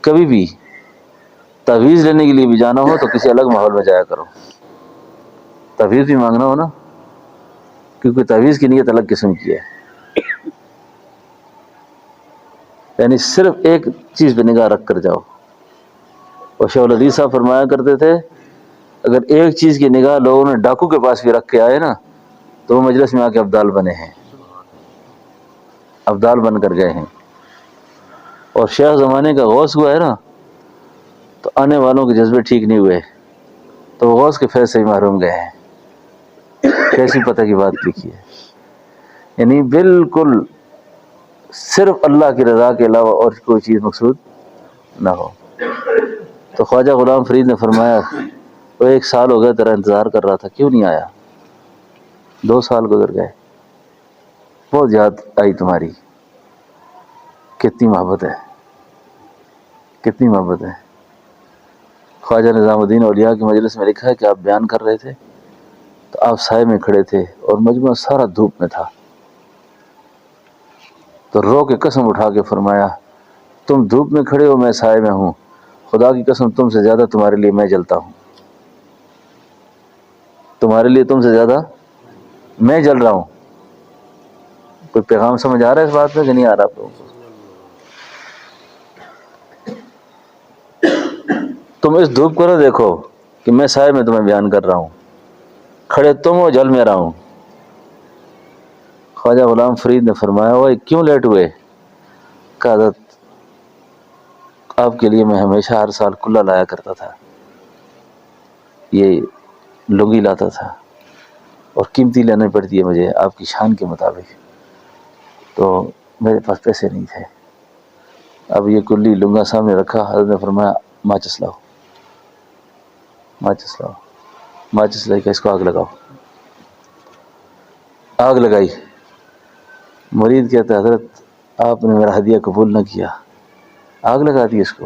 کبھی بھی تعویذ لینے کے لیے بھی جانا ہو تو کسی الگ ماحول میں جایا کرو. تعویذ بھی مانگنا ہو نا، کیونکہ تعویذ کی نیت الگ قسم کی ہے. یعنی صرف ایک چیز پہ نگاہ رکھ کر جاؤ. اور شیخ الحدیث صاحب فرمایا کرتے تھے اگر ایک چیز کی نگاہ لوگوں نے ڈاکو کے پاس بھی رکھ کے آئے نا تو وہ مجلس میں آ کے ابدال بنے ہیں، ابدال بن کر گئے ہیں. اور شیخ زمانے کا غوث ہوا ہے نا تو آنے والوں کے جذبے ٹھیک نہیں ہوئے تو وہ غوث کے فیض سے ہی محروم گئے ہیں. کیسی پتہ کی بات لکھی ہے. یعنی بالکل صرف اللہ کی رضا کے علاوہ اور کوئی چیز مقصود نہ ہو. تو خواجہ غلام فرید نے فرمایا وہ 1 سال ہو گیا تیرا انتظار کر رہا تھا، کیوں نہیں آیا؟ 2 سال گزر گئے، بہت یاد آئی تمہاری. کتنی محبت ہے، کتنی محبت ہے. خواجہ نظام الدین اولیاء کی مجلس میں لکھا ہے کہ آپ بیان کر رہے تھے تو آپ سائے میں کھڑے تھے اور مجموعہ سارا دھوپ میں تھا. تو رو کے قسم اٹھا کے فرمایا تم دھوپ میں کھڑے ہو، میں سائے میں ہوں، خدا کی قسم تم سے زیادہ تمہارے لیے میں جلتا ہوں، تمہارے لیے تم سے زیادہ میں جل رہا ہوں. کوئی پیغام سمجھ آ رہا ہے اس بات میں کہ نہیں آ رہا آپ لوگوں کو؟ تم اس دھوپ کو نہ دیکھو کہ میں سائے میں تمہیں بیان کر رہا ہوں، کھڑے تم ہو، جل میں رہا ہوں. خواجہ غلام فرید نے فرمایا وہ کیوں لیٹ ہوئے؟ کہ حضرت آپ کے لیے میں ہمیشہ ہر سال کلا لایا کرتا تھا، یہ لنگی لاتا تھا اور قیمتی لینے پڑتی ہے مجھے آپ کی شان کے مطابق، تو میرے پاس پیسے نہیں تھے. اب یہ کلی لنگا سامنے رکھا، حضرت نے فرمایا ماچس لاؤ، ماچس لاؤ. ماچس لے کے اس کو آگ لگاؤ. آگ لگائی. مرید کہتا ہے حضرت آپ نے میرا ہدیہ قبول نہ کیا، آگ لگا دی اس کو.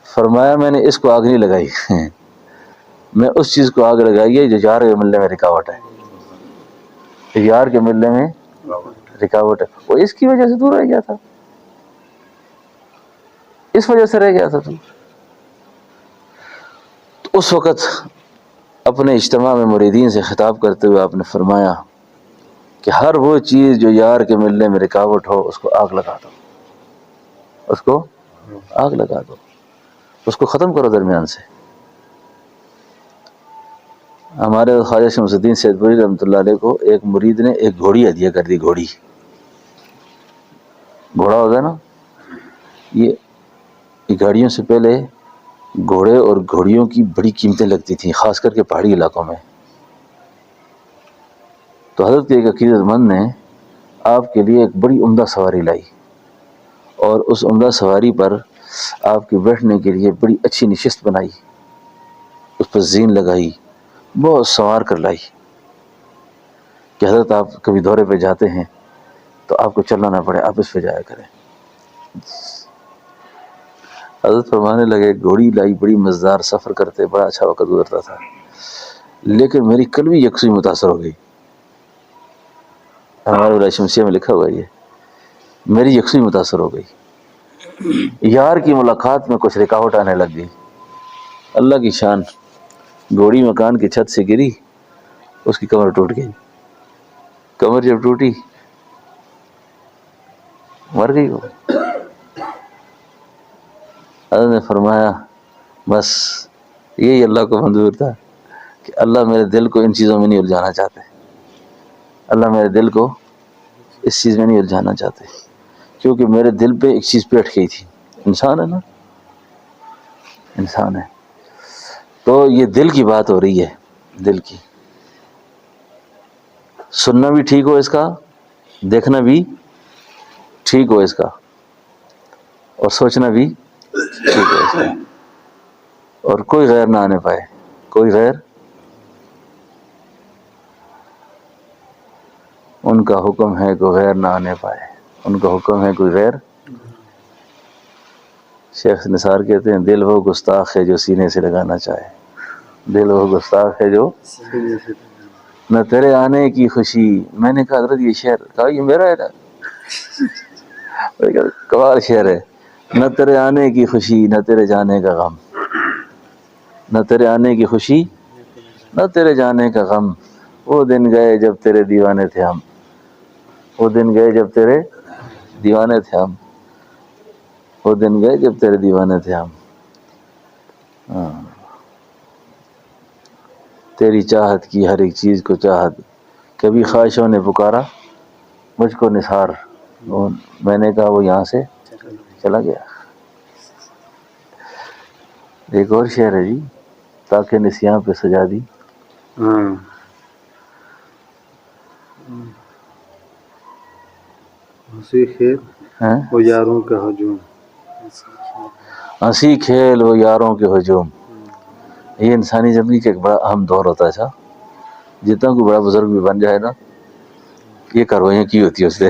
فرمایا میں نے اس کو آگ نہیں لگائی میں اس چیز کو آگ لگائی ہے جو یار کے ملنے میں رکاوٹ ہے، یار کے ملنے میں رکاوٹ ہے. وہ اس کی وجہ سے دور رہ گیا تھا، اس وجہ سے رہ گیا تھا تو اس وقت اپنے اجتماع میں مریدین سے خطاب کرتے ہوئے آپ نے فرمایا کہ ہر وہ چیز جو یار کے ملنے میں رکاوٹ ہو اس کو آگ لگا دو، اس کو آگ لگا دو، اس کو ختم کرو درمیان سے۔ ہمارے خواجہ شمس الدین سید پوری رحمۃ اللہ علیہ کو ایک مرید نے ایک گھوڑی ہدیہ کر دی، گھوڑی، گھوڑا ہوتا ہے نا، یہ گاڑیوں سے پہلے گھوڑے اور گھوڑیوں کی بڑی قیمتیں لگتی تھیں، خاص کر کے پہاڑی علاقوں میں۔ تو حضرت کے ایک عقیدت مند نے آپ کے لیے ایک بڑی عمدہ سواری لائی، اور اس عمدہ سواری پر آپ کے بیٹھنے کے لیے بڑی اچھی نشست بنائی، اس پر زین لگائی، بہت سنوار کر لائی کہ حضرت آپ کبھی دورے پہ جاتے ہیں تو آپ کو چلنا نہ پڑے، آپ اس پہ جایا کریں۔ حضرت فرمانے لگے گھوڑی لائی، بڑی مزدار، سفر کرتے بڑا اچھا وقت گزرتا تھا، لیکن میری قلبی یکسوئی متاثر ہو گئی۔ ہمارے ولایت شمسیہ میں لکھا ہوا ہے، یہ میری یکسوئی متاثر ہو گئی، یار کی ملاقات میں کچھ رکاوٹ آنے لگ گئی۔ اللہ کی شان، گھوڑی مکان کی چھت سے گری، اس کی کمر ٹوٹ گئی۔ کمر جب ٹوٹی مر گئی وہ۔ حضرت نے فرمایا بس یہی اللہ کو منظور تھا کہ اللہ میرے دل کو ان چیزوں میں نہیں الجھانا چاہتے، اللہ میرے دل کو اس چیز میں نہیں الجھانا چاہتے، کیونکہ میرے دل پہ ایک چیز بیٹھ گئی تھی۔ انسان ہے نا، انسان ہے، تو یہ دل کی بات ہو رہی ہے، دل کی۔ سننا بھی ٹھیک ہو اس کا، دیکھنا بھی ٹھیک ہو اس کا، اور سوچنا بھی ٹھیک ہو اس کا، اور کوئی غیر نہ آنے پائے، کوئی غیر، ان کا حکم ہے کوئی غیر نہ آنے پائے، ان کا حکم ہے کوئی غیر۔ شیخ نثار کہتے ہیں دل وہ گستاخ ہے جو سینے سے لگانا چاہے، دل وہ گستاخ ہے جو نہ تیرے آنے کی خوشی۔ میں نے کہا حضرت یہ شعر، کہا یہ میرا ہے نا، کمال شعر ہے، نہ تیرے آنے کی خوشی نہ تیرے جانے کا غم، نہ تیرے آنے کی خوشی نہ تیرے جانے کا غم، وہ دن گئے جب تیرے دیوانے تھے ہم، وہ دن گئے جب تیرے دیوانے تھے ہم، وہ دن گئے جب تیرے دیوانے تھے ہم۔ تیری چاہت کی ہر ایک چیز کو چاہت، کبھی خواہشوں نے پکارا مجھ کو نثار، میں نے کہا وہ یہاں سے چلا گیا۔ ایک اور شعر ہے جی، تاکہ نسیاں پہ سجا دی، ہنسی کھیل وہ یاروں کا ہجوم، ہنسی کھیل وہ یاروں کے ہجوم۔ یہ انسانی زندگی کا ایک بڑا اہم دور ہوتا ہے صاحب، جتنا کوئی بڑا بزرگ بھی بن جائے نا، یہ کاروائیاں کی ہوتی ہے اس سے،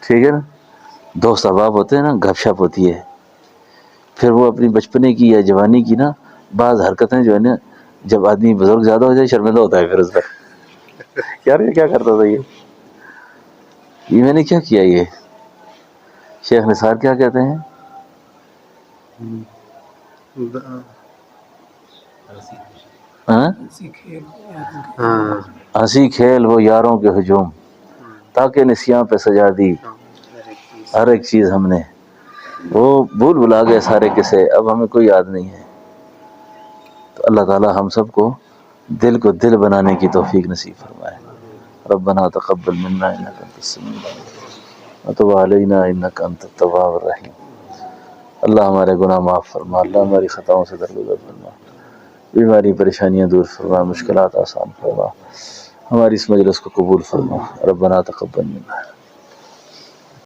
ٹھیک ہے نا، دوست احباب ہوتے ہیں نا، گپ شپ ہوتی ہے، پھر وہ اپنی بچپنے کی یا جوانی کی نا بعض حرکتیں جو ہے نا، جب آدمی بزرگ زیادہ ہو جائے شرمندہ ہوتا ہے پھر اس پر، یار یہ کیا کرتا تھا، یہ میں نے کیا کیا۔ یہ شیخ نثار کیا کہتے ہیں، ہنسی کھیل وہ یاروں کے ہجوم، تاکہ نسیاں پہ سجا دی ہر ایک چیز ہم نے، وہ بھول بھلا گئے سارے قصے، اب ہمیں کوئی یاد نہیں ہے۔ تو اللہ تعالی ہم سب کو دل کو دل بنانے کی توفیق نصیب فرمائے۔ ربنا تقبل منا انک انت السمیع العلیم وتب علینا انک انت التواب الرحیم۔ اللہ ہمارے گناہ معاف فرما، اللہ ہماری خطاؤں سے درگزر فرما، بیماری پریشانیاں دور فرما، مشکلات آسان فرما، ہماری اس مجلس کو قبول فرما۔ ربنا تقبل منا۔